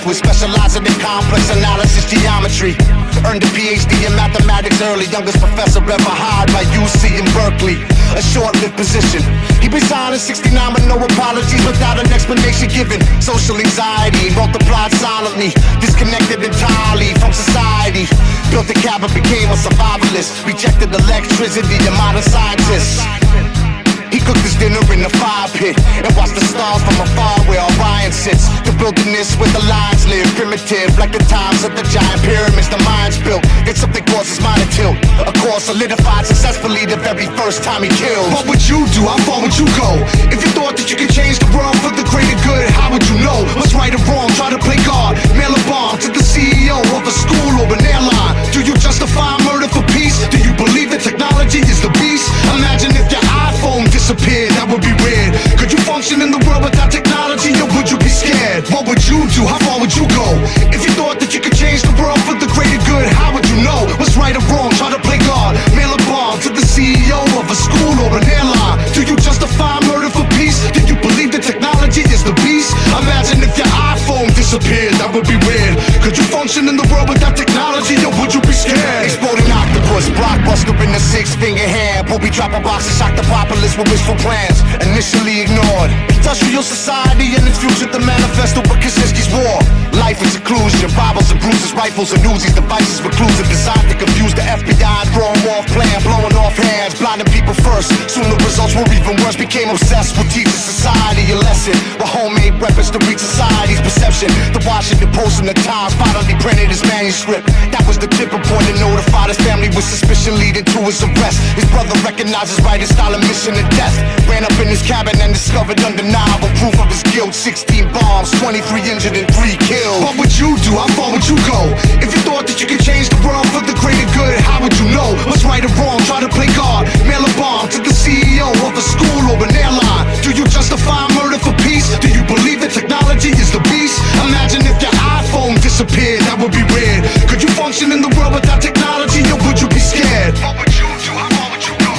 with specializing in complex analysis geometry. Earned a PhD in mathematics early, youngest professor ever hired by UC in Berkeley. A short-lived position. He resigned in '69 with no apologies, without an explanation given. Social anxiety multiplied silently, disconnected entirely from society. Built a cabin, became a survivalist. Rejected electricity and modern scientists. He cooked his dinner in the fire pit and watched the stars from afar where Orion sits. The wilderness where the lions live, primitive like the times of the giant pyramids the Mayans built. Then something caused his mind to tilt. A course solidified successfully the very first time he killed. What would you do? How far would you go? If you thought that you could change the world for the greater good, how would you know what's right or wrong? Try to play God, mail a bomb to the CEO of a school or an airline. Do you justify murder for peace? Do you believe that technology is the beast? Imagine if your iPhone disappeared, that would be weird. Could you function in the world without technology, or would you be scared? What would you do? How far would you go? If you thought that you could change the world for the greater good, how would you know what's right or wrong? Try to play God, mail a bomb to the CEO of a school or an airline. Do you justify murder for peace? Do you believe that technology is the beast? Imagine if your iPhone disappeared, that would be weird. Could you function in the world without technology, or would you be scared? Exploding octopus, blockbuster in the six-finger hand. We'll be dropping boxes, shock the populace with wishful plans, initially ignored. Industrial society and its future, the manifesto for Kaczynski's war. Life in seclusion, Bibles and bruises, rifles and Uzis, devices reclusive, designed to confuse the FBI and throw them off plan, blowing off hands, blinding people first. Soon the results were even worse, became obsessed with teaching society a lesson, with homemade weapons to reach society's perception. The Washington Post and the Times finally printed his manuscript. That was the tipping point that notified his family with suspicion leading to his arrest. His brother recognized his writing style and mission to death. Ran up in his cabin and discovered undeniable proof of his guilt. 16 bombs, 23 injured and 3 killed. What would you do? How far would you go? If you thought that you could change the world for the greater good, how would you know what's right or wrong? Try to play God, mail a bomb to the CEO of a school or an airline. Do you justify murder for peace? Do you believe that technology is the beast? Imagine if your iPhone disappeared, that would be weird. Could you function in the world without technology, or would you be scared? What would you do? How far would you go?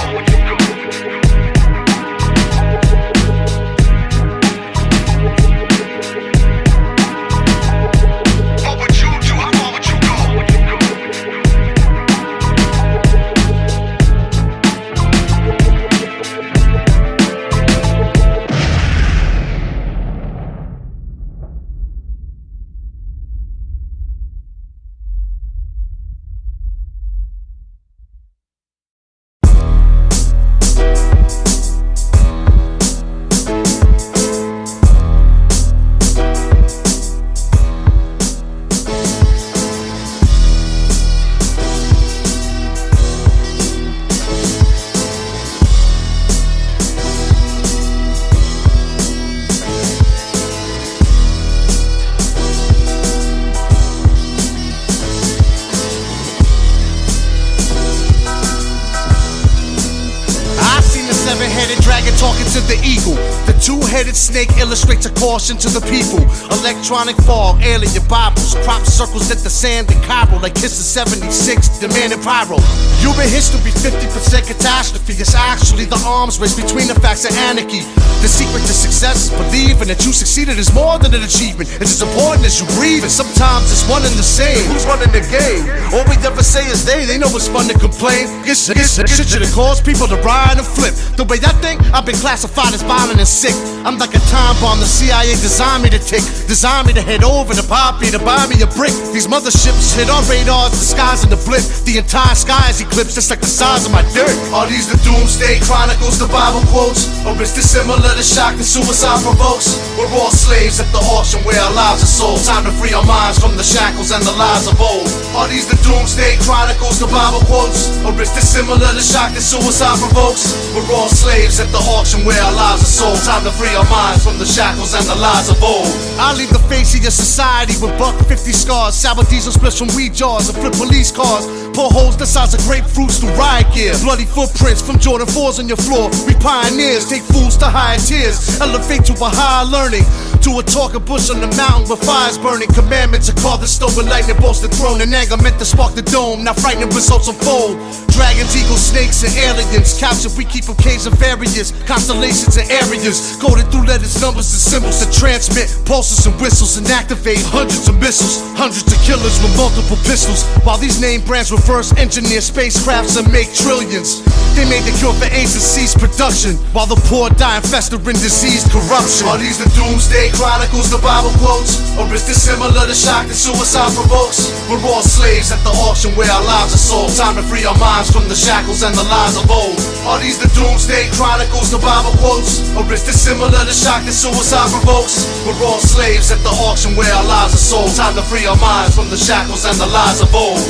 Talking to the eagle, the two-headed snake illustrates a caution to the people. Electronic fog, alien Bibles, crop circles at the sand in Cairo like Kiss of 76, demanding pyro. Human history 50% catastrophe. It's actually the arms race between the facts and anarchy. The secret to success is believing that you succeeded is more than an achievement. It's as important as you breathe, and sometimes it's one and the same. Who's running the game? All we ever say is they know it's fun to complain. Shit should have caused people to ride and flip. The way I think, I've been classified as violent and sick. I'm like a time bomb the CIA designed me to tick. Designed me to head over to Poppy to buy me a brick. These motherships hit our radars, disguising the blip. The entire sky is eclipsed, just like the size of my dick. Are these the doomsday chronicles, the Bible quotes? Or is this similar to shock that suicide provokes? We're all slaves at the auction where our lives are sold. Time to free our minds from the shackles and the lies of old. Are these the doomsday chronicles, the Bible quotes? Or is this similar to shock that suicide provokes? We're all slaves at the auction where our lives are sold. Time to free our minds from the shackles and the lies of old. I leave the face of your society with $1.50 scars, sour diesel splits from weed jars and flip police cars. Pull holes the size of grapefruits through riot gear. Bloody footprints from Jordan 4s on your floor. We pioneers take fools to higher tiers. Elevate to a higher learning. To a talking bush on the mountain with fires burning. Commandments are carved in stone with lightning bolts the throne. And anger meant to spark the dome. Now frightening results unfold. dragons, eagles, snakes, and aliens. Captured, we keep them caged in various constellations and areas. Coded through letters, numbers, and symbols to transmit pulses and whistles and activate hundreds of missiles. Hundreds of killers with multiple pistols. While these name brands reverse engineer spacecrafts and make trillions. They made the cure for AIDS and ceased production, while the poor die and fester in diseased corruption. Are these the doomsday chronicles, the Bible quotes? Or is this similar to shock that suicide provokes? We're all slaves at the auction where our lives are sold. Time to free our minds from the shackles and the lies of old. Are these the doomsday chronicles, the Bible quotes? Or is this similar to shock that suicide provokes? We're all slaves at the auction where our lives are sold. Time to free our minds from the shackles and the lies of old.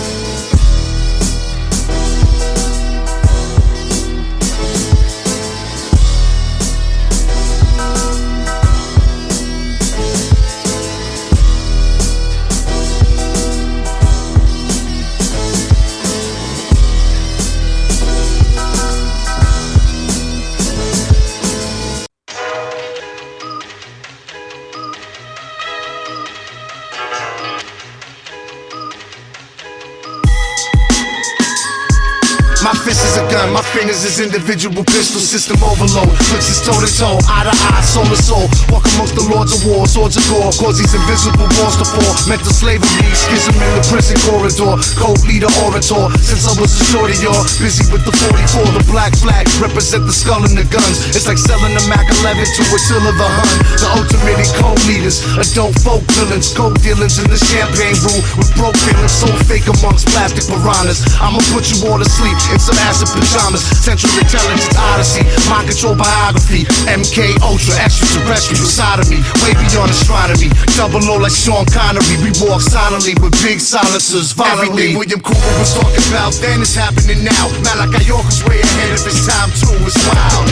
My fist is a gun, my fingers is individual pistol. System overload, puts his toe to toe, eye to eye, soul to soul. Walk amongst the lords of war, swords of gore. Cause these invisible walls to fall. Mental slavery, schism in the prison corridor. Code leader, orator. Since I was a shorty, y'all busy with the 44. The black flag represent the skull and the guns. It's like selling the Mac 11 to Attila the Hun. The ultimate code leaders, adult folk villains. Coke dealings in the champagne room with broke feelings. So fake amongst plastic piranhas. I'ma put you all to sleep in some acid pajamas. Central intelligence odyssey, mind control biography. MK Ultra, extraterrestrial side of me, way beyond astronomy. Double O like Sean Connery. We walk silently with big silencers, violently. Everything William Cooper was talking about then is happening now. Malachi York's way ahead of his time too. It's wild.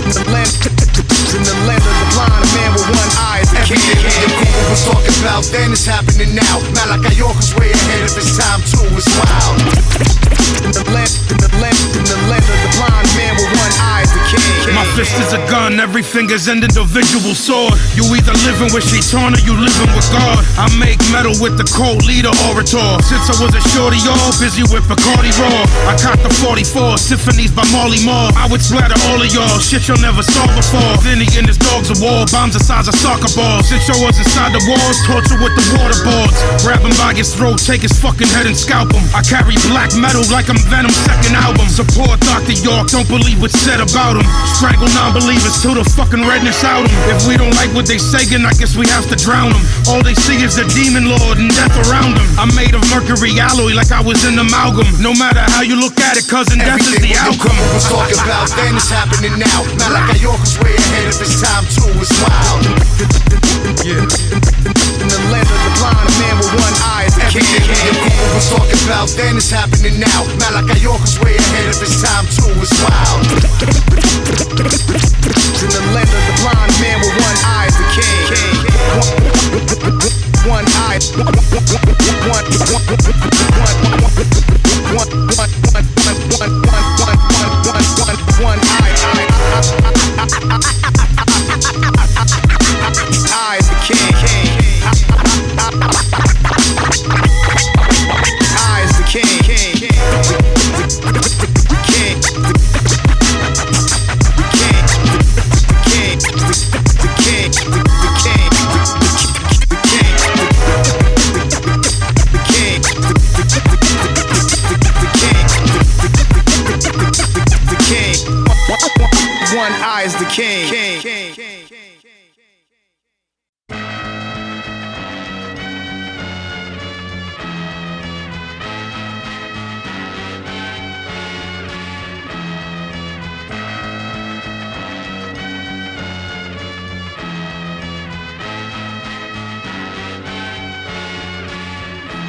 In the land of the blind, a man with one eye is a king. Everything William Cooper was talking about then is happening now. Malachi York's way ahead of his time too. It's wild. In the land of the blind, man with one eye is the king. My fist is a gun, every finger's an individual sword. You either living with Shaitan or you living with God. I make metal with the cold leader orator. Since I was a shorty, y'all busy with Bacardi Raw. I caught the 44 symphonies by Marley Marl. I would splatter all of y'all, shit y'all never saw before. Vinny and his dogs of war, bombs the size of soccer balls. Since y'all was inside the walls, torture with the waterboards. Grab him by his throat, take his fucking head and scalp him. I carry black metal like I'm Venom's second album. Support Dr. York, don't believe what's said about him. Strangle non-believers till the fucking redness out him. If we don't like what they saying, I guess we have to drown them. All they see is the demon lord and death around them. I'm made of mercury alloy like I was an amalgam. No matter how you look at it, cousin, death is the outcome. Everything was talking about then is happening now. Malachi York was way ahead of his time too. It's wild. Yeah. In the land of the blind, a man with one eye is the king. Everything Cooper was talking about then is happening now. Malachi York was way ahead of his time too. It's wild. In the land of the blind, a man with one eye is the king. One eye. One eye. I is the king. I is the king. One eye is the king.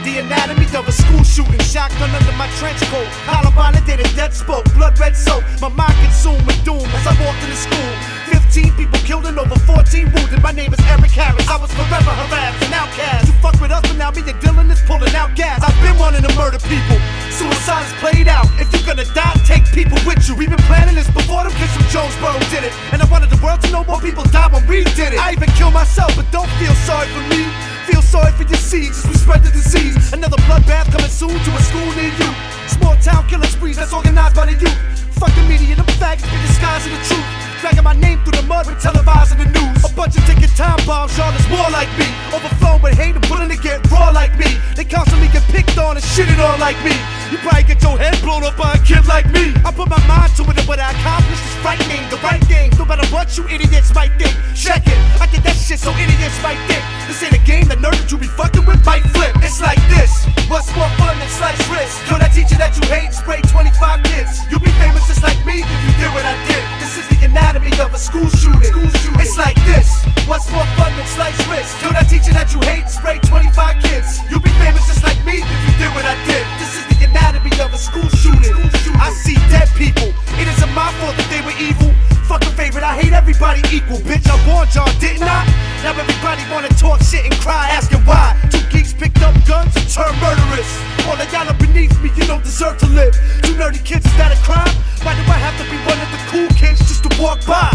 The anatomy of a school shooting, shotgun under my trench coat. Columbine did a death spoke, blood red soap. My mind consumed with doom as I walked into school. 15 people killed and over 14 wounded. My name is Eric Harris. I was forever harassed and outcast. You fuck with us, but now me and Dylan is pulling out gas. I've been wanting to murder people. Suicide is played out. If you're gonna die, take people with you. We've been planning this before them kids from Jonesboro did it. And I wanted the world to know more people died when we did it. I even killed myself, but don't feel sorry for me. Feel sorry for your seeds as we spread the disease. Another bloodbath coming soon to a school near you. Small town killing sprees that's organized by the youth. Fuck the media, them faggots be disguising the truth. Dragging my name through the mud with televising the news. A bunch of ticking time bombs, y'all is more like me. Overflowing with hate and willing to get raw like me. They constantly get picked on and shitted on like me. You probably get your head blown up by a kid like me. I put my mind to it and what I accomplished is frightening. The right thing, no matter what you idiots might think. Check it, I did that shit so idiots might think. This ain't a game, the nerd that you be fucking with might flip. It's like this, what's more fun than slice wrist? Yo, that teacher that you hate spray 25 kids. You'll be famous just like me if you did what I did. This is the anatomy of a school shooting. It's like this, what's more fun than slice wrist? Yo, that teacher that you hate spray 25 kids. You'll be famous just like me if you did what I did. This is the anatomy of a school shooting. I see dead people, it isn't my fault that they were evil. Fucking favorite, I hate everybody equal. Bitch, I warned y'all, didn't I? Now everybody wanna talk shit and cry, asking why. Two geeks picked up guns and turned murderers. All of y'all are beneath me, you don't deserve to live. Two nerdy kids, is that a crime? Why do I have to be one of the cool kids just to walk by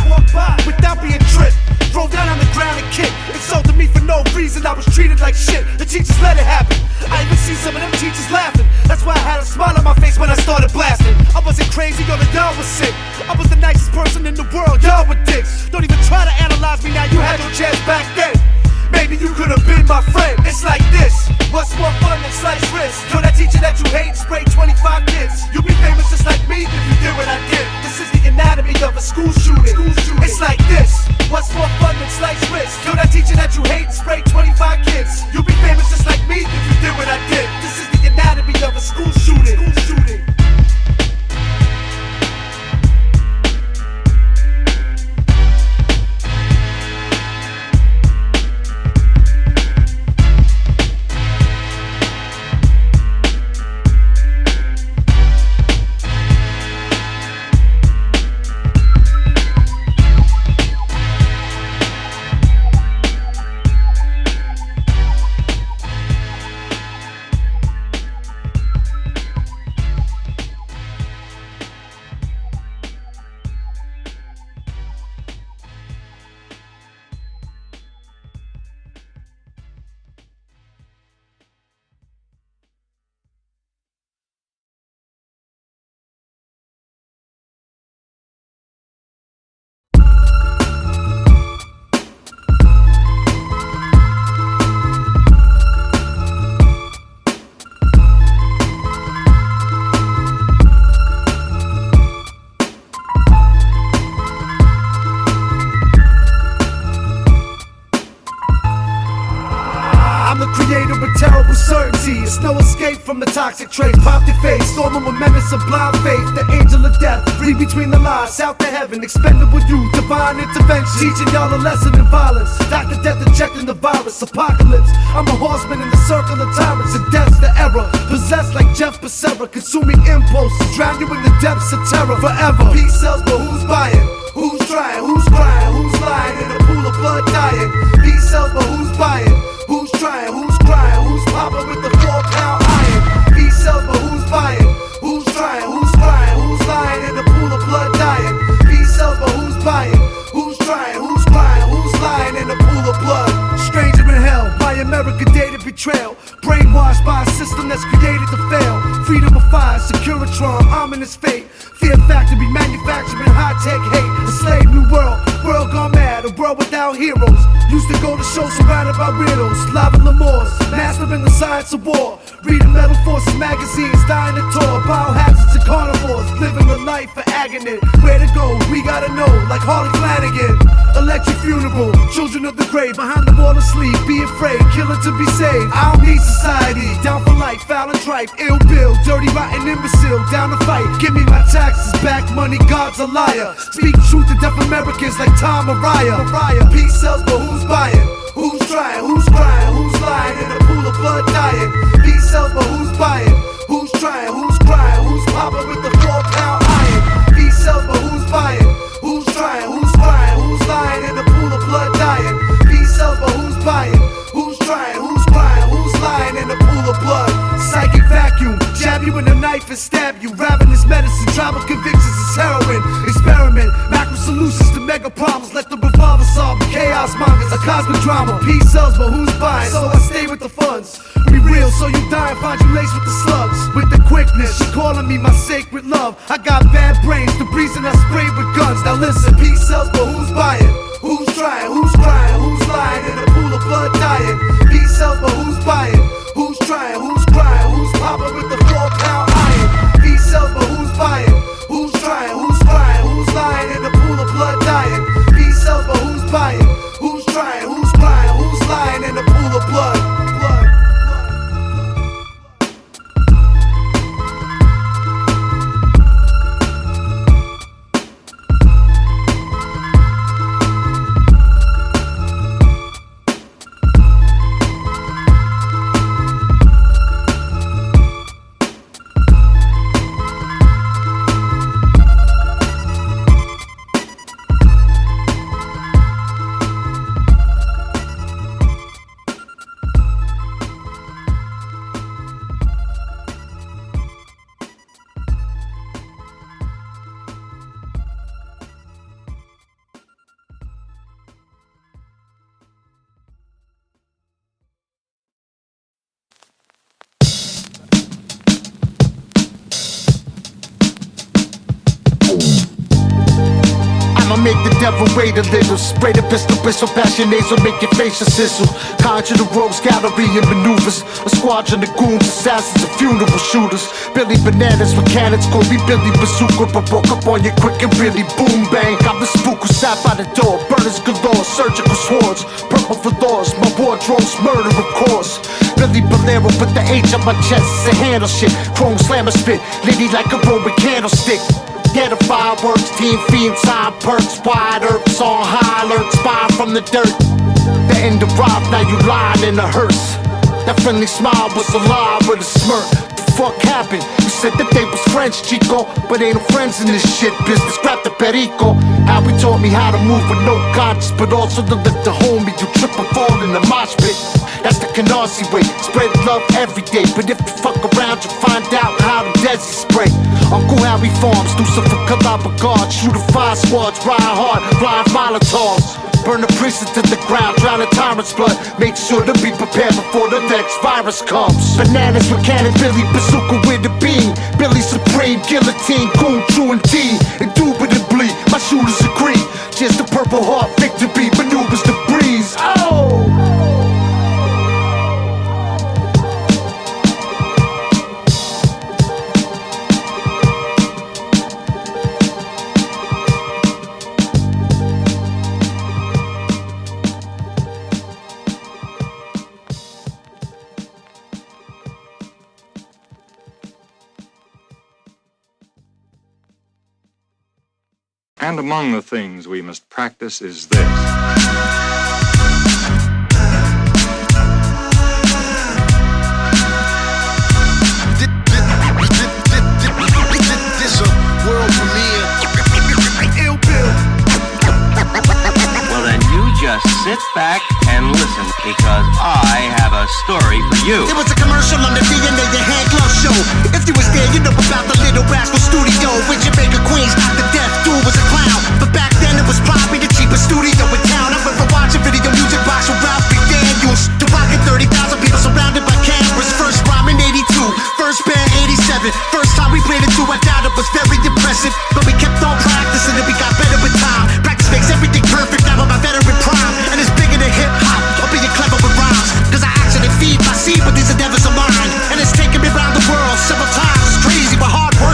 without being tripped? Throw down on the ground and kick. Insulted me for no reason, I was treated like shit. The teachers let it happen. I even see some of them teachers laughing. That's why I had a smile on my face when I started blasting. I wasn't crazy, all of y'all was sick. I was the nicest person in the world, y'all were dicks. Don't even try to analyze me now, you had no chance back then. Maybe you could have been my friend. It's like this, what's more fun than slice wrist? Yo, that teacher that you hate spray 25 kids. You'll be famous just like me if you did what I did. This is the anatomy of a school shooting. It's like this, what's more fun than slice wrist? Yo, that teacher that you hate spray 25 kids. You'll be famous just like me if you did what I did. This is the anatomy of a school shooting. It's no escape from the toxic traits. Pop your face, storm with menace of blind faith. The angel of death, read between the lines. South to heaven, expendable youth, divine intervention. Teaching y'all a lesson in violence. Dr. Death injecting the virus, apocalypse. I'm a horseman in the circle of tyrants, and death's the error. Possessed like Jeff Becerra, consuming impulses, drown you in the depths of terror forever. Peace sells, but who's buying? Who's trying? Who's crying? Who's lying in a pool of blood dying? Peace sells, but who's buying? Who's trying? Who's crying? Who's popping with the 4-pound iron? Peace sells, but who's buying? Who's trying? Who's crying? Who's lying in a pool of blood dying? Peace sells, but who's buying? Who's trying? Who's crying? Who's lying in a pool of blood? Stranger in hell, by America dated betrayal. Brainwashed by a system that's created to fail. Freedom of fire, Securitron, ominous fate. Fear factory, manufacturing, high-tech hate. A slave new world, world gone mad, a world without heroes. Used to go to shows surrounded by riddles. Lava Lemurs, mastering the science of war. Reading Metal Forces magazines, dying to tour. Biohazards and carnivores, living a life for agony. Where to go, we gotta know, like Harley Flanagan. Electric funeral, children of the grave, behind the wall asleep. Be afraid, killer to be saved. I don't need society, down for life, foul and tripe. Ill bill, dirty, rotten imbecile, down to fight. Give me my taxes back, money, God's a liar. Speak truth to deaf Americans like Tom Mariah. Peace sells, but who's buying? Who's trying? Who's crying? Who's lying in a pool of blood dying? Peace sells, but who's buying? Who's trying? Who's crying? Who's popping with the 4-pound iron? Peace sells, but who's buying? Who's trying? Who's crying? Who's lying in a pool of blood dying? Peace sells, but who's buying? Who's trying? Who's crying? Who's lying in a pool of blood? Psychic vacuum, jab you in the a knife and stab you. Ravenous medicine, travel convictions is heroin. Experiment, macro solutions to mega problems. Let the revolver solve the chaos mongers. A cosmic drama, peace sells, but who's buying? So I stay with the funds. Be real, so you die and find you laced with the slugs. With the quickness, she calling me my sacred love. I got bad brains, the reason I sprayed with guns. Now listen, peace sells, but who's buying? Who's trying? Who's crying? Who's lying in a pool of blood dying? Peace sells, but who's buying? Who's trying? Who's crying? Who's popping with the 4-pound iron? Peace sells, but who's buying? Who's trying? Who's crying? Who's lying in a pool of blood dying? Peace sells, but who's buying? Who's trying? Who's crying? Who's lying in a pool of blood? Make the devil wait a little. Spray the pistol, passion nasal, make your face a sizzle. Conjure the rogues, gallery and maneuvers. A squadron of goons, assassins and funeral shooters. Billy Bananas with cannons, call me Billy Bazooka. But woke up on you quick and really boom bang. I'm the spook who sat by the door. Burners galore, surgical swords. Purple for laws, my wardrobe's murder of course. Billy Bolero with the H on my chest, it's a handle shit. Chrome slammer spit, lady like a Roman candlestick. Yeah, the fireworks, team fiend, time perks, wide herbs on high alert, spy from the dirt. The end arrived, now you lying in a hearse. That friendly smile was a lie with a smirk. The fuck happened? You said that they was friends, Chico, but ain't no friends in this shit business. Grab the perico. How he taught me how to move with no conscience, but also to lift the homie. You trip and fall in the mosh pit. That's the Canarsie way, spread love every day. But if you fuck around, you find out how the Desi spray. Uncle Harry Farms, do some for Calabar guards. Shoot a 5 squads, ride hard, flying Molotovs. Burn the precinct to the ground, drown a tyrant's blood. Make sure to be prepared before the next virus comes. Bananas with cannon, Billy Bazooka with a beam. Billy Supreme, guillotine, goon, true and T. Indubitably, my shooters agree. Just the Purple Heart victory, maneuvers the breeze. Oh! And among the things we must practice is this. This a world premiere. Ill Bill. Well then you just sit back and listen, because I have a story for you. There was a commercial on the DNA, the hand glove show. If you was there, you know about the Little Rascal Studio. With Jamaica Queens, Dr. Death, dude was a clown. But back then it was probably the cheapest studio in town. I remember watching video music box with Ralph McDaniels. To rockin' 30,000 people surrounded by cameras. First rhyme in 82, first band 87. First time we played it through, I doubt it was very impressive. But we kept on practicing and we got better with time. Practice makes everything perfect, now I'm my veteran prime. And it's bigger than hip-hop, or being clever with rhymes. Cause I actually feed my seed, but these endeavors are mine. And it's taken me around the world several times. It's crazy, but hard work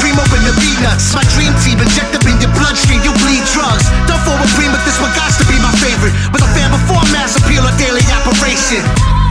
primo in the peanuts. My dream team injected in your bloodstream, you bleed drugs. Don't fall with cream, but this one got to be my favorite. Was a fan before mass appeal or daily operation.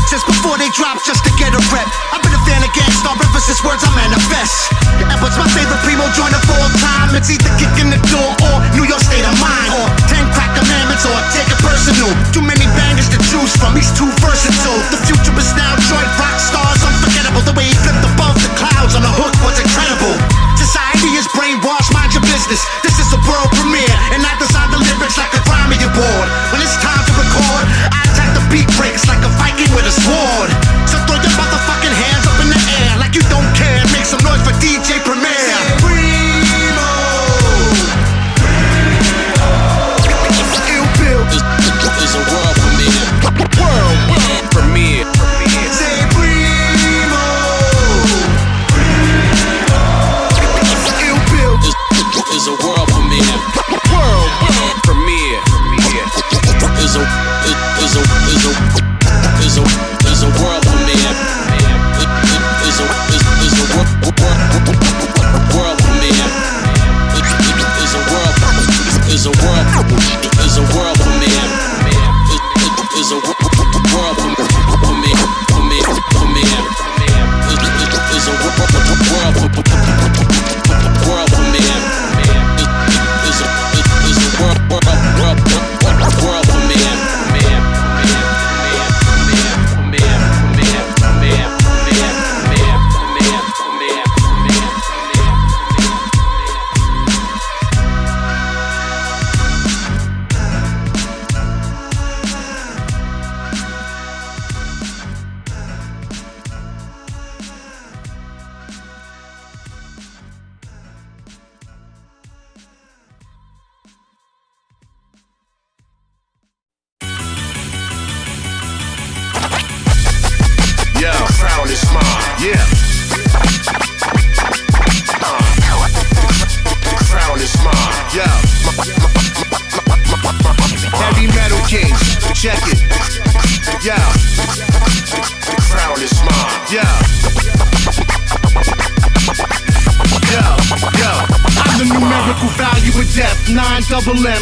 Since before they drop just to get a rep. I've been a fan of Gangstar ever since words I manifest. And what's my favorite primo joint of all time? It's either kicking the door or New York State of Mind, or 10 crack commandments, or take it personal. Too many bangers to choose from, he's too versatile. The future is now joint rock stars, unforgettable. The way he flipped above the clouds on a hook was incredible. Society is brainwashed, mind your business. This is a world premiere, and I design the lyrics like a Grammy award. When it's time to record, I attack the beat breaks like a Viking with a sword. So throw your motherfucking hands up in the air like you don't care. Make some noise for DJ Premier. Primo. IllBill is a world premiere. World premiere. Say Primo. IllBill Is a world premiere. World premiere. Is a world premiere. Is a world premiere. Is a world premiere. Is a world premiere. Is a world premiere. Is a world premiere. Heavy metal kings, check it. Yeah. The crown is mine. Yeah. Yo. I'm the numerical value of death. 9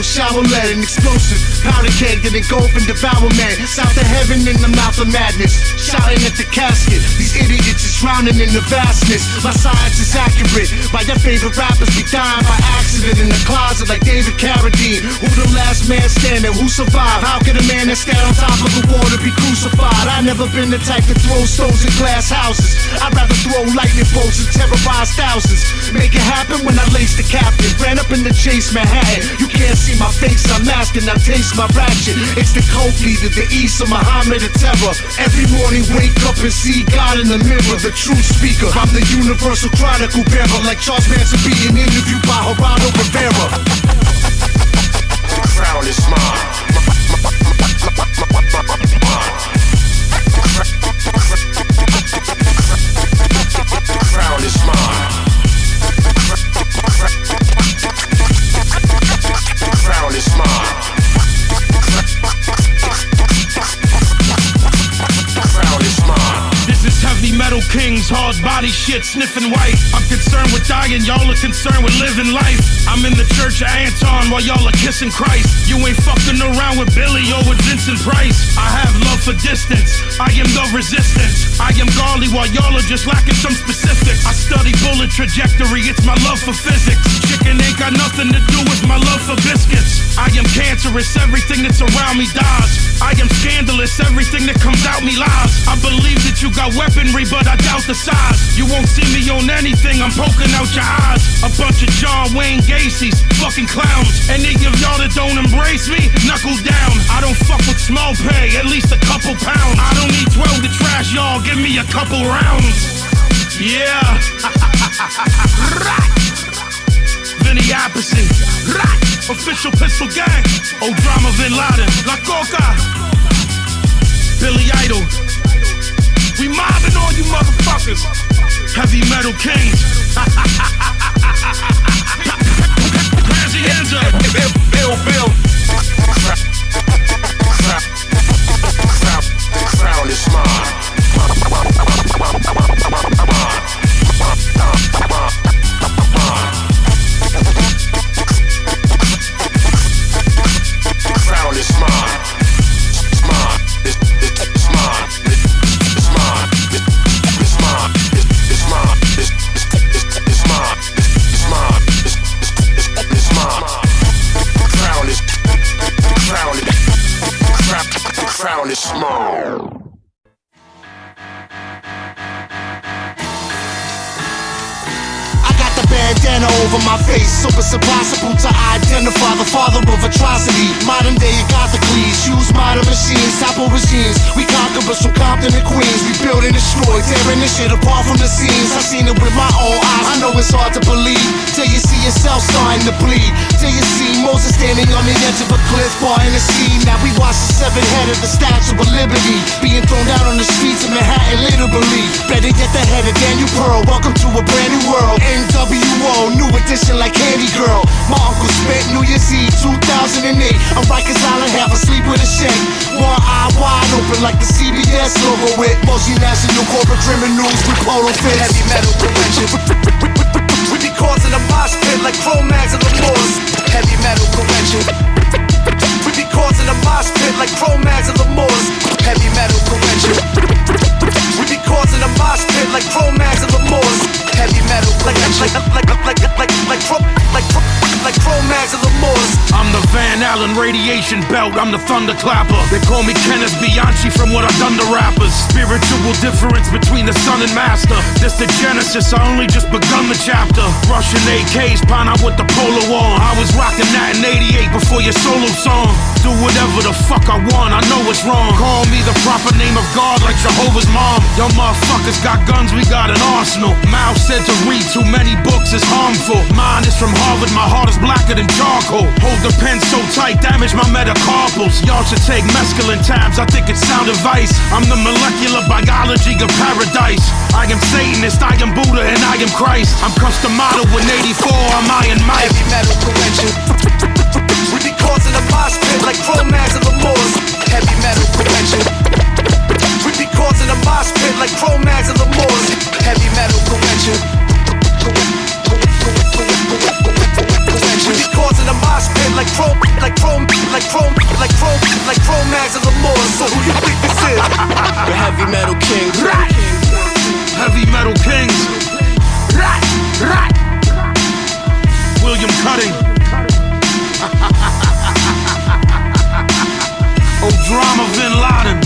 shower lead and explosive. Powder keg that engulf and devour man. South of heaven in the mouth of madness. Shouting at the casket. These idiots is drowning in the vastness. My science is accurate. Why your favorite rappers be dying by accident in the closet like David Carradine? Who the last man standing? Who survived? How could a man that stand on top of the water be crucified? I never been the type to throw stones in glass houses. I'd rather throw lightning bolts and terrorize thousands. Make it happen when I lace the captain. Ran up in the chase Manhattan. You can't see my face, I'm masking, I taste my ratchet. It's the cult leader, the East of Muhammad of terror. Every morning wake up and see God in the mirror, the true speaker. I'm the universal chronicle bearer, like Charles Manson being interviewed by Gerardo Rivera. The crown is mine. The crown is mine. The crown is mine. The crown is mine. This is heavy metal kings, hard body shit, sniffing white. I'm concerned with dying, y'all are concerned with living life. I'm in the church of Anton while y'all are kissing Christ. You ain't fucking around with Billy or with Vincent Price. I have love for distance, I am the resistance. I am Garley while y'all are just lacking some specifics. I study bullet trajectory, it's my love for physics. Chicken ain't got nothing to do with my love for biscuits. I am cancerous, everything that's around me dies. I am scandalous, everything that comes out me lies. I believe that you got weaponry, but I doubt the size. You won't see me on anything, I'm poking out your eyes. A bunch of John Wayne Gacy's, fucking clowns. Any of y'all that don't embrace me, knuckle down. I don't fuck with small pay, at least a couple pounds. I don't need 12 to trash y'all, give me a couple rounds. Yeah. Vinny Appice. Official pistol gang. O'Drama Bin Laden. La Coca. Billy Idol. We mobbing all you motherfuckers. Heavy metal kings. Hands your hands up. Bill. Crown is mine. bandana over my face, so it's impossible to identify the father of atrocity. Modern day Agathocles, use modern machines, topple regimes. We conquerors from Compton and Queens. We build and destroy, tearing this shit apart from the scenes. I seen it with my own eyes, I know it's hard to believe. Till you see yourself starting to bleed. Till you see Moses standing on the edge of a cliff, bar in the sea. Now we watch the severed head of the Statue of Liberty being thrown down on the streets of Manhattan, literally. Better get the head of Daniel Pearl. Welcome to a brand new world. NWO, new edition like Candy Girl. My uncle spent New Year's Eve 2008 on Rikers Island, half asleep with a shake. One eye wide open like the CBS logo with multinational corporate criminals with polo fits. Heavy metal correction. We be causing a mosh pit like Cro-Mags and Lemurs. Heavy metal correction. We be causing a mosh pit like Cro-Mags and Lemurs. Heavy metal correction. We be causing a mosh pit like Cro-Mags and Lemurs. Heavy metal like Cro-Mags and Lemurs. I'm the Van Allen radiation belt, I'm the thunderclapper. They call me Kenneth Bianchi from what I've done to rappers. Spiritual difference between the son and master. This the genesis, I only just begun the chapter. Russian AKs, pine out with the polo on. I was rocking that in 88 before your solo song. Do whatever the fuck I want, I know it's wrong. Call me the proper name of God like Jehovah's mom. Y'all motherfuckers got guns, we got an arsenal. Mao said to read too many books is harmful. Mine is from Harvard, my heart is blacker than charcoal. Hold the pen so tight, damage my metacarpals. Y'all should take mescaline tabs, I think it's sound advice. I'm the molecular biology of paradise. I am Satanist, I am Buddha, and I am Christ. I'm customato in 84, I'm Iron Mike. Heavy metal correction. We be causing a mosh pit like Cro-Mags and Lemurs. Heavy metal correction. We be causing a mosh pit like Cro-Mags and Lemurs. Heavy metal correction. We be causing a mosh pit like Cro-Mags and Lemurs. So who you think this is? The heavy metal king. Heavy metal kings. William Cutting. Drama Bin Laden.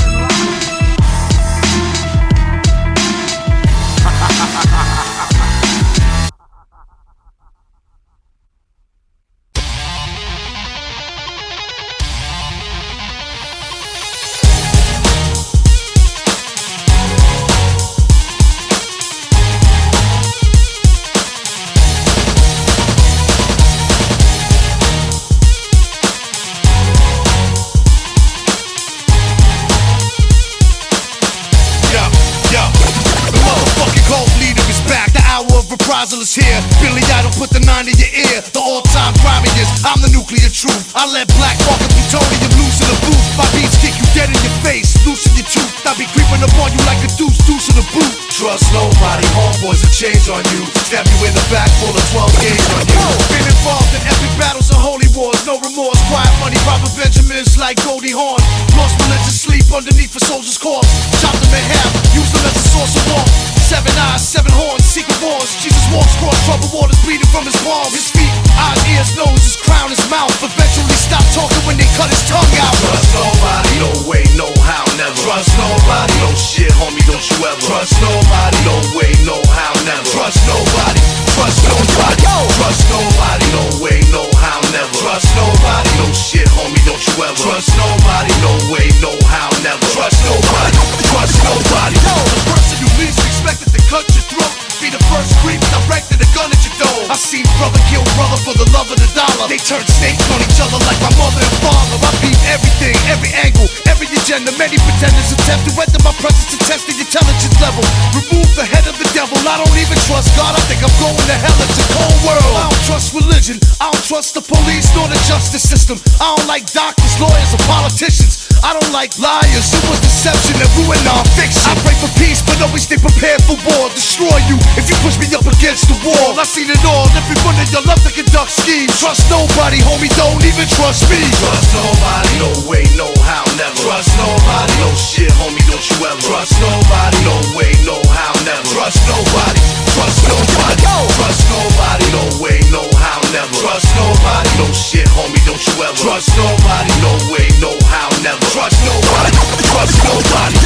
Is here. Billy Idol put the 9 in your ear. The all-time grimiest, I'm the nuclear truth. I let black market plutonium loose in the booth. My beats kick you dead in your face, loosen your tooth. I be creeping up on you like a deuce in the boot. Trust nobody, homeboys will change on you. Stab you in the back, pull a 12 gauge on you. Been involved in epic battles and holy wars. No remorse, quiet money, robbing Benjamins like Goldie Hawn. Lost religious sleep underneath a soldier's corpse. Chopped them in half, used them as a source of warmth. 7 eyes, 7 horns, secret wars. Jesus walks across troubled waters, bleeding from his palms. His feet, eyes, ears, nose, his crown, his mouth. Eventually stop talking when they cut his tongue out. Trust nobody, no way, no how, never. Trust nobody, no shit, homie, don't you ever. Trust nobody, no way, no how, never. Trust nobody, trust nobody. Trust nobody, no way, no how, never. Trust nobody, no shit, homie, don't you ever. Trust nobody, no way, no how, never. Trust nobody, trust nobody. The person you least expected to cut your throat be the first creep directed a gun at your dome. I seen brother kill brother for the love of the dollar. They turned snakes on each other like my mother and father. I beat everything, every angle, every agenda. Many pretenders attempt to enter my presence to test the intelligence level. Remove the head of the devil. I don't even trust God. I think I'm going to hell. It's a cold world. I don't trust religion. I don't trust the police nor the justice system. I don't like doctors, lawyers, or politicians. I don't like liars who want deception and ruin non-fiction. I pray for peace, but always stay prepared for war. Destroy you if you push me up against the wall. I seen it all, every one of y'all love to conduct schemes. Trust nobody, homie, don't even trust me. Trust nobody, no way, no how, never. Trust nobody, no shit, homie, don't you ever. Trust nobody, no way, no how, never. Trust nobody, trust nobody. Trust nobody, no way, no how, never. Trust nobody, no shit, homie, don't you ever. Trust nobody, no way, no how, never. Trust nobody, trust nobody.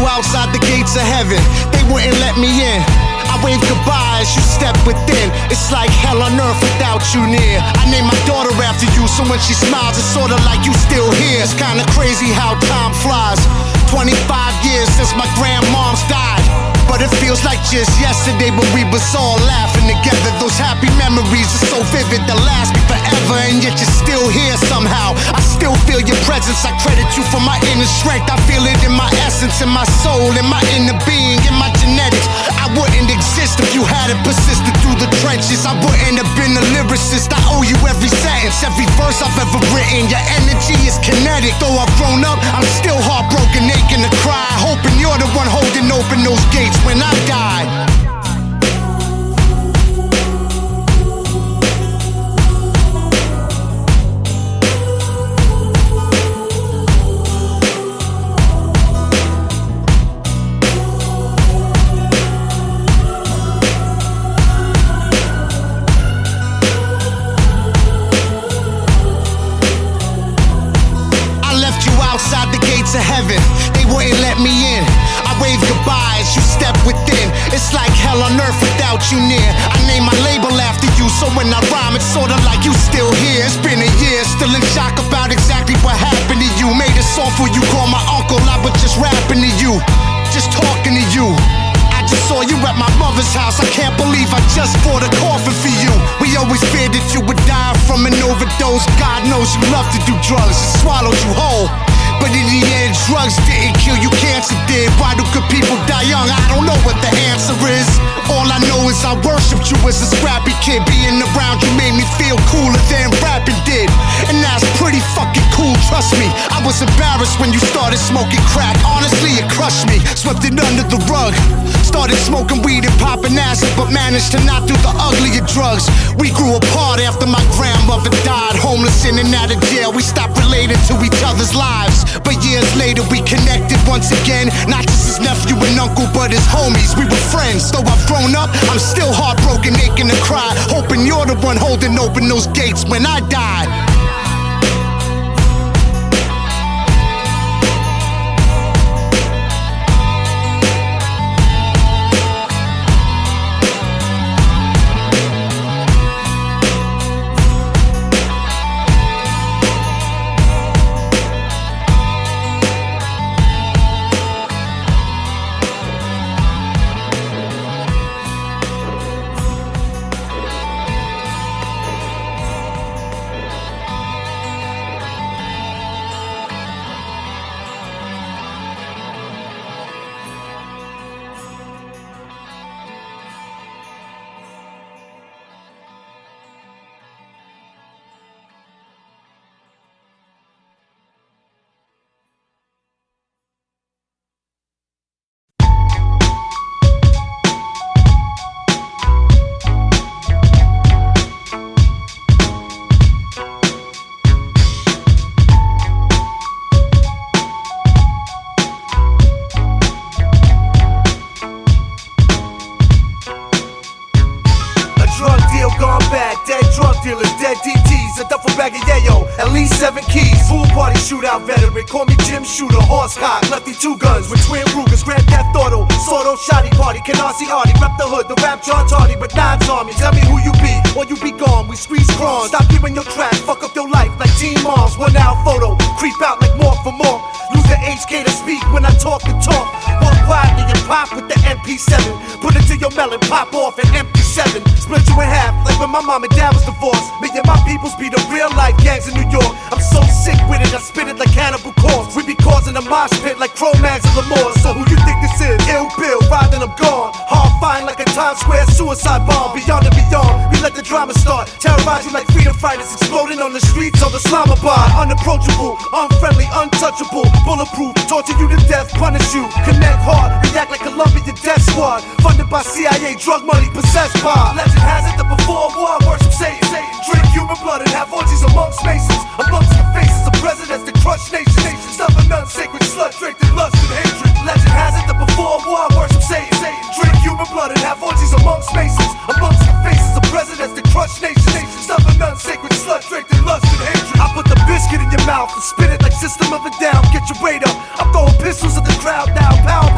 you outside the gates of heaven. They wouldn't let me in. I wave goodbye as you step within. It's like hell on earth without you near. I named my daughter after you, so when she smiles, it's sorta like you still here. It's kinda crazy how time flies. 25 years since my grandmom's died. But it feels like just yesterday when we was all laughing together. Those happy memories are so vivid, they'll last me forever. And yet you're still here somehow. I still feel your presence. I credit you for my inner strength. I feel it in my essence, in my soul, in my inner being, in my genetics. I wouldn't exist if you hadn't persisted through the trenches. I wouldn't have been a lyricist. I owe you every sentence, every verse I've ever written. Your energy is kinetic. Though I've grown up, I'm still heartbroken, aching to cry, hoping you're the one holding open those gates when I die. I left you outside the gates of heaven. They wouldn't let me in. I wave goodbye as you step within. It's like hell on earth without you near. I named my label after you, so when I rhyme, it's sorta like you still here. It's been a year, still in shock about exactly what happened to you. Made a song for you, call my uncle, I was just rapping to you, just talking to you. I just saw you at my mother's house. I can't believe I just bought a coffin for you. We always feared that you would die from an overdose. God knows you love to do drugs, it swallowed you whole. But in the end, drugs didn't kill you, cancer did. Why do good people die young? I don't know what the answer is. All I know is I worshipped you as a scrappy kid. Being around you made me feel cooler than rapping did. And that's pretty fucking cool, trust me. I was embarrassed when you started smoking crack. Honestly, it crushed me, swept it under the rug. Started smoking weed and popping acid, but managed to not do the uglier drugs. We grew apart after my grandmother died. Homeless in and out of jail, we stopped relating to each other's lives. But years later we connected once again. Not just his nephew and uncle, but his homies. We were friends. Though I've grown up, I'm still heartbroken, aching to cry, hoping you're the one holding open those gates when I die. Shootout veteran, call me Jim Shooter, horsecock, lefty two guns with twin Rugers, Grand Theft Auto, Sordo, Shoddy Party, Canarsie Hardy, rep the hood, the rap John Tardy, but nines on me. Tell me who you be, or you be gone. We squeeze crawls, stop you in your track, fuck up your life like Teen Moms. 1 hour photo, creep out like more for more. Use the HK to speak when I talk the talk. Walk quietly and pop with the MP7. Put it to your melon, pop off an MP7. Split you in half like when my mom and dad was divorced. Me and my peoples be the real life gangs in New York. I'm so sick with it, I spit it like Cannibal Corpse. We be causing a mosh pit like Cro-Mags and Lamore. So who you think this is? Ill Bill, riding I'm gone. Hard fine like a Times Square suicide bomb. Beyond and beyond, we let the drama start. Terrorize you like freedom fighters exploding on the streets of Islamabad. Unapproachable, unfriendly, untouchable, bulletproof, torture you to death, punish you. Connect hard, react like Columbia Death Squad. Funded by CIA, drug money, possessed by. Legend has it that before war, worship Satan. Drink human blood and have orgies amongst masons. Amongst the faces of presidents that crush nations. Stubborn, unsacred, slut draped in lust and hatred. Legend has it that before war, worship Satan. Drink human blood and have orgies amongst masons. Amongst the faces of presidents that crush nations. Stubborn, unsacred, slut draped in lust and hatred. I put the biscuit in your mouth and spit it like System of a Down. Get your weight up. I'm throwing pistols at the crowd now. Power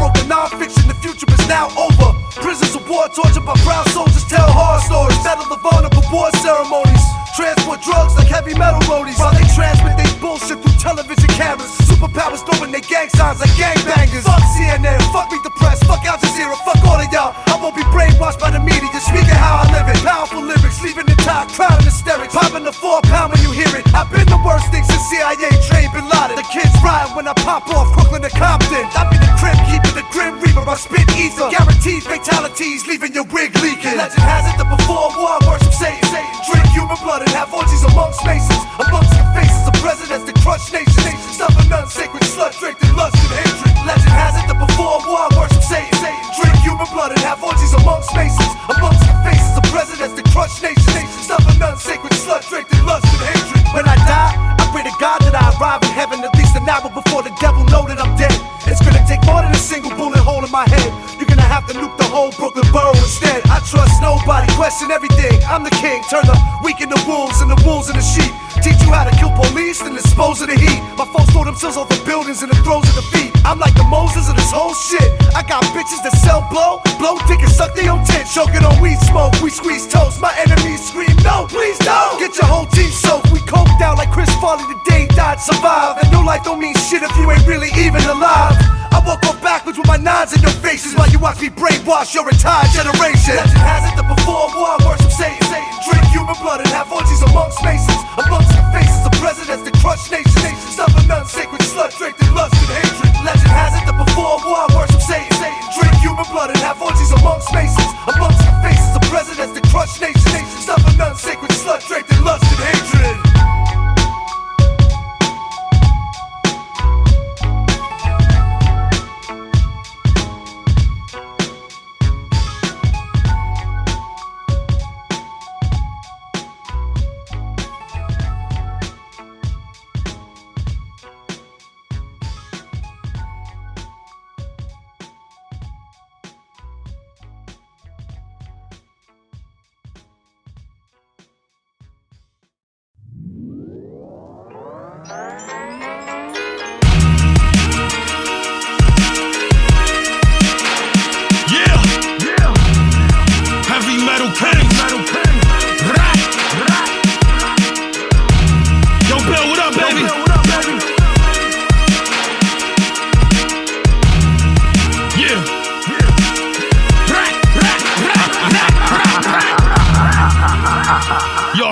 for drugs like heavy metal roadies, while they transmit they bullshit through television cameras. Superpowers throwing their gang signs like gangbangers. Fuck CNN, fuck Meet the Press, fuck Al Jazeera, fuck all of y'all. I won't be brainwashed by the media, speaking how I live it. Powerful lyrics, leaving the top, crowd in hysterics. Popping the 4-pound when you hear it. I've been the worst thing since CIA trained Bin Laden. The kids ride when I pop off Brooklyn to Compton. I be the crib keeper, the grim reaper. I spit ether, guaranteed fatalities, leaving your wig leaking. Legend has it that before war, worship Satan. Drink human blood and have orgies amongst masons. Amongst the faces of presidents that crush nations. Stuff an unsacred slut draped in lust and hatred. Legend has it that before war, worship Satan. Drink human blood and have orgies amongst masons. Amongst the faces of presidents that crush nations. Stuff an unsacred slut draped in lust and hatred. When I die, I pray to God that I arrive in heaven at least an hour before the devil know that I'm dead. It's gonna take more than a single bullet hole in my head. You're gonna have to nuke the whole Brooklyn borough instead. I trust nobody, question everything. I'm the king, turn the weak into wolves and the wolves into sheep. Teach you how to kill police and dispose of the heat. My folks throw themselves off the buildings and the throws of the feet. I'm like the Moses of this whole shit. I got bitches that sell blow dick and suck their own tit. Choking on weed smoke, we squeeze toast. My enemies scream, no, please don't. Get your whole team soaked. We coked out like Chris Farley the day he died, survive. And no life don't mean shit if you ain't really even alive. I walk off backwards with my nines in your faces while you watch me brainwash your entire generation. Legend has it that before war, worship Satan. Drink human blood and have orgies amongst masons. Amongst the faces of presidents that crush nations. Stuff an unsacred slut draped in lust and hatred. Legend has it that before war, worship Satan. Drink human blood and have orgies amongst masons. Amongst the faces of presidents that crush nations. Stuff an unsacred slut draped in lust and hatred.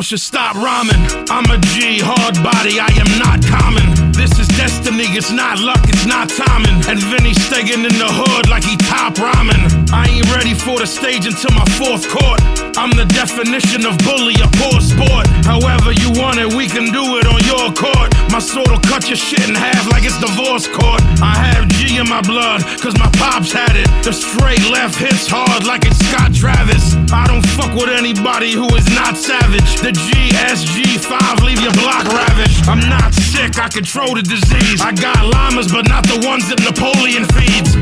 Should stop rhyming. I'm a G, hard body, I am not common. This is destiny, it's not luck, it's not timing. And Vinny staying in the hood like he top rhyming. I ain't ready for the stage until my fourth court. I'm the definition of bully, a poor sport. However you want it, we can do it on your court. My sword'll cut your shit in half like it's divorce court. I have G in my blood, cause my pops had it. The straight left hits hard like it's Scott Travis. I don't fuck with anybody who is not savage. The GSG5 leave your block ravished. I'm not sick, I control the disease. I got llamas, but not the ones that Napoleon feeds.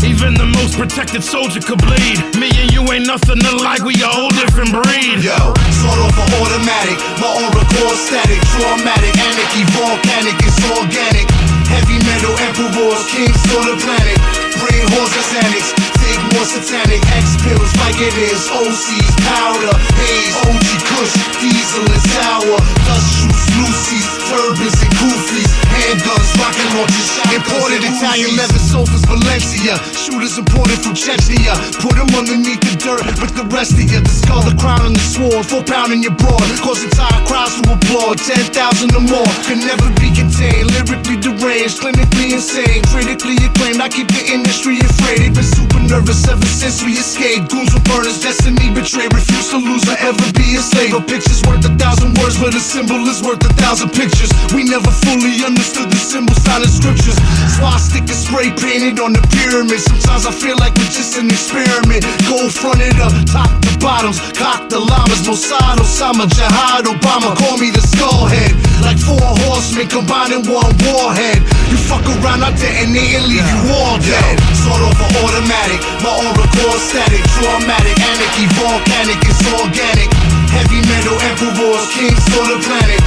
Even the most protected soldier could bleed. Me and you ain't nothing alike, we a whole different breed. Yo, sort of for automatic, my own record static, traumatic, anarchy, volcanic, it's organic. Heavy metal emperors, kings for the planet. Brain horses, annex, take more satanic. X pills, Vicodins, OCs, powder, haze, OG Kush, diesel and sour. Dust shoes, Lucy's, turbans and goofies. Handguns, rocket launchers, shotguns. Imported Italian leather sofas, Valencia. Shooters imported from Chechnya. Put them underneath the dirt with the rest of you. The skull, the crown, and the sword. 4 pound in your broad. Cause entire crowds to applaud. 10,000 or more. Can never be contained. Lyrically deranged, clinically insane. Critically acclaimed. I keep the industry afraid. They've been super nervous ever since we escaped. Goons with burners, destiny betrayed. Refuse to lose or ever be a slave. A picture's worth 1,000 words, but a symbol is worth 1,000 pictures. We never fully understood the symbols found in scriptures. Swastika spray painted on the pyramid. Sometimes I feel like we're just an experiment. Gold fronted up, top to bottoms. Cock the llamas, Mossad, Osama, Jihad, Obama. Call me the skullhead. Like 4 horsemen combined in one warhead. You fuck around, I detonate and leave you all dead. Sort of for automatic, my own record static. Traumatic, anarchy, volcanic, it's organic. Heavy metal emperors, kings for the planet.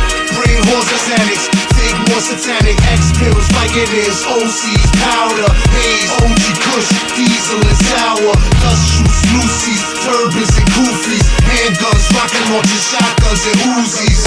brain horse Xanax. Take more satanic X pills like it is OCs, powder, haze, OG Kush, diesel and sour, dust shoes, Lucy's, turbans and goofies, handguns, rocket launchers, shotguns and Uzis.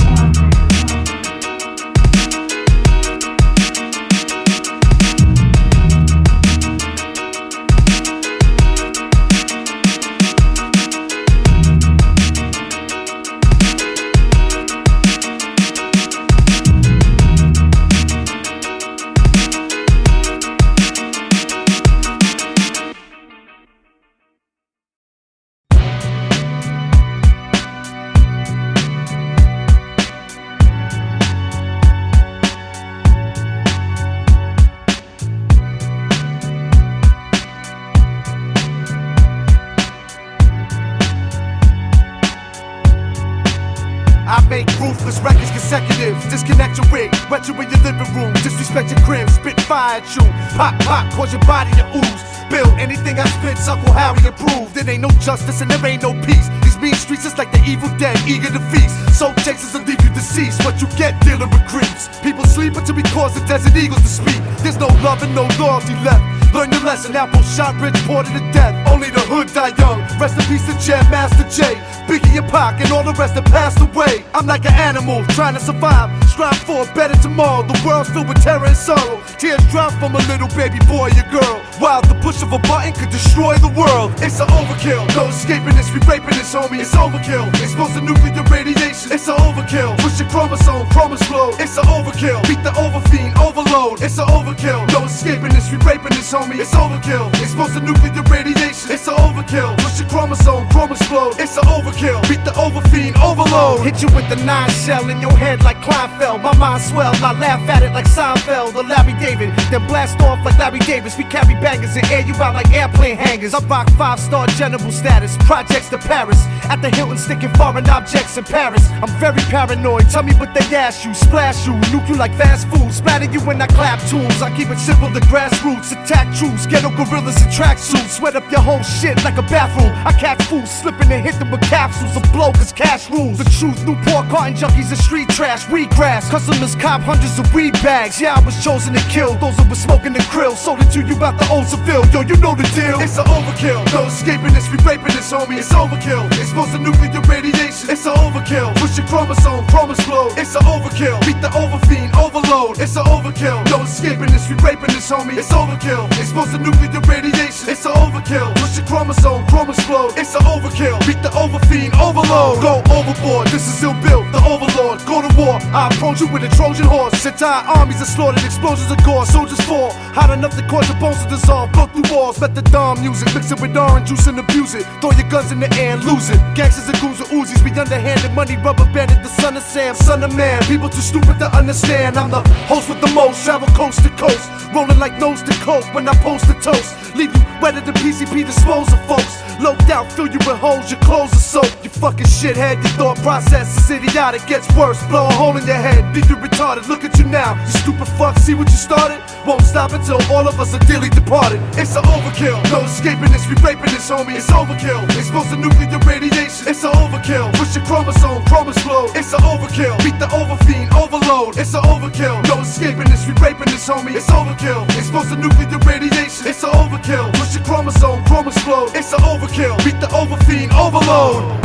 Make ruthless records consecutive. Disconnect your wig, wet you in your living room. Disrespect your crib, spit fire at you. Pop, pop, cause your body to ooze. Build anything I spit, Uncle Harry approved. There ain't no justice and there ain't no peace. These mean streets is like the evil dead, eager to feast. So Texas will leave you deceased. What you get dealing with creeps. People sleep until we cause the desert eagles to speak. There's no love and no loyalty left. Learn your lesson, Apple shot rich, poured to death. Only the hood die young. Rest in peace to Jam Master J, Biggie and Pac, and all the rest that passed away. I'm like an animal trying to survive. Strive for a better tomorrow. The world's filled with terror and sorrow. Tears drop from a little baby boy or girl. While the push of a button could destroy the world. It's an overkill. No escaping this. We raping this, homie. It's overkill. Exposed to nuclear radiation. It's an overkill. Push your chromosome explode. It's an overkill. Beat the overfiend, overload. It's an overkill. No escaping this. We raping this, homie. It's overkill. Exposed to nuclear radiation. It's an overkill. Push your chromosome explode. It's an overkill. Beat the overfiend, overload. Hit you with the 9 shell in your head like Kleinfeld. My mind swell. I laugh at it like Seinfeld or Larry David. Then blast off like Larry Davis. We carry bangers and air you out like airplane hangers. I rock 5-star general status. Projects to Paris. At the Hilton sticking foreign objects in Paris. I'm very paranoid. Tell me what they ask you. Splash you. Nuke you like fast food. Splatter you when I clap tunes. I keep it simple. The grassroots. Attack troops. Ghetto gorillas in tracksuits. Sweat up your whole shit like a bathroom. I catch fools slipping and hit them with capsules. A blow cause cash rules. The truth. Newport carton junkies and street trash. Wheatgrass. Customers cop hundreds of weed bags. Yeah, I was chosen to kill those who were smoking the krill. Sold it to you about the old Seville. Yo, you know the deal. It's an overkill. No escaping this. We raping this, homie. It's overkill. Exposed to nuclear radiation. It's an overkill. Push your chromosome explode. It's an overkill. Beat the overfiend, overload. It's an overkill. No escaping this. We raping this, homie. It's overkill. Exposed to nuclear radiation. It's an overkill. Push your chromosome explode. It's an overkill. Beat the overfiend, overload. Go overboard. This is IllBill, the overlord. Go to war. I approach you with a Trojan horse. Entire armies are slaughtered. Explosions of gore. Soldiers fall. Hot enough to cause your bones to dissolve. Blow through walls. Let the Dom music. Mix it with orange juice and abuse it. Throw your guns in the air and lose it. Gangsters and goons with Uzis. We underhanded. Money rubber banded. The son of Sam. Son of man. People too stupid to understand. I'm the host with the most. Travel coast to coast. Rolling like nose to coke when I post the toast. Leave you wetter than PCP dispose of folks. Loped out, fill you with holes, your clothes are soaked. You fucking shithead, your thought process is idiotic. Gets worse, blow a hole in your head. Think you retarded, look at you now. You stupid fuck, see what you started? Won't stop until all of us are dearly departed. It's an overkill, no escaping this. We raping this, homie, it's overkill. Exposed to nuclear radiation. It's an overkill. Push your chromosome explode. It's an overkill. Beat the overfiend, overload. It's an overkill. No escaping this. We raping this, homie, it's overkill. Exposed to nuclear radiation. It's an overkill. Push your chromosome explode. It's an overkill. Beat the overfiend, overload.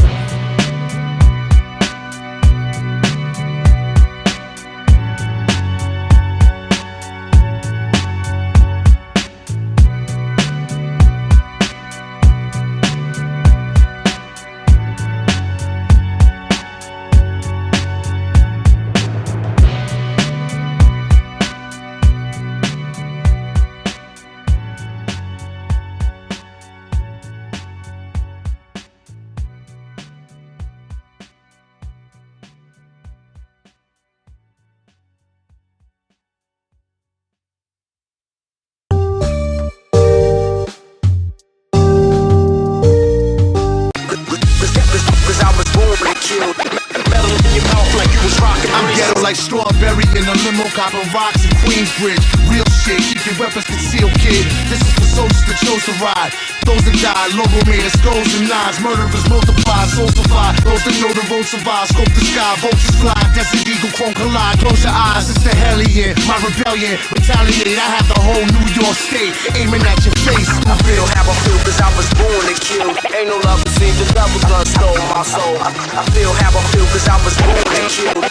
I'm ghetto like strawberry in a limo, copping rocks in Queensbridge. Real shit. Keep your weapons concealed, kid. This is for soldiers that chose to ride. Those that died, logo made of skulls and knives. Murderers multiply, souls survive. Those that know the road survive. Scope the sky, vultures fly. Desert eagle, chrome collide. Close your eyes, it's the hellion. My rebellion, retaliate. I have the whole New York State aiming at your face. I feel how I feel cause I was born to kill. Ain't no love between the double gun stole my soul. I feel how I feel cause I was born to kill.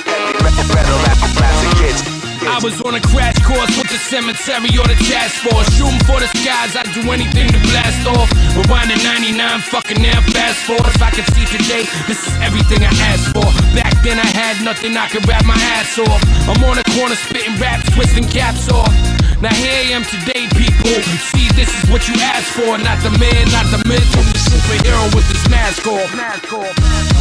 I was on a crash course with the cemetery or the task force. Shooting for the skies, I'd do anything to blast off. Rewind to 99, fucking now fast forward. If I could see today, this is everything I asked for. Back then I had nothing, I could rap my ass off. I'm on the corner spitting raps, twisting caps off. Now here I am today, people. See, this is what you asked for. Not the man, not the myth, I'm the superhero with this mask off.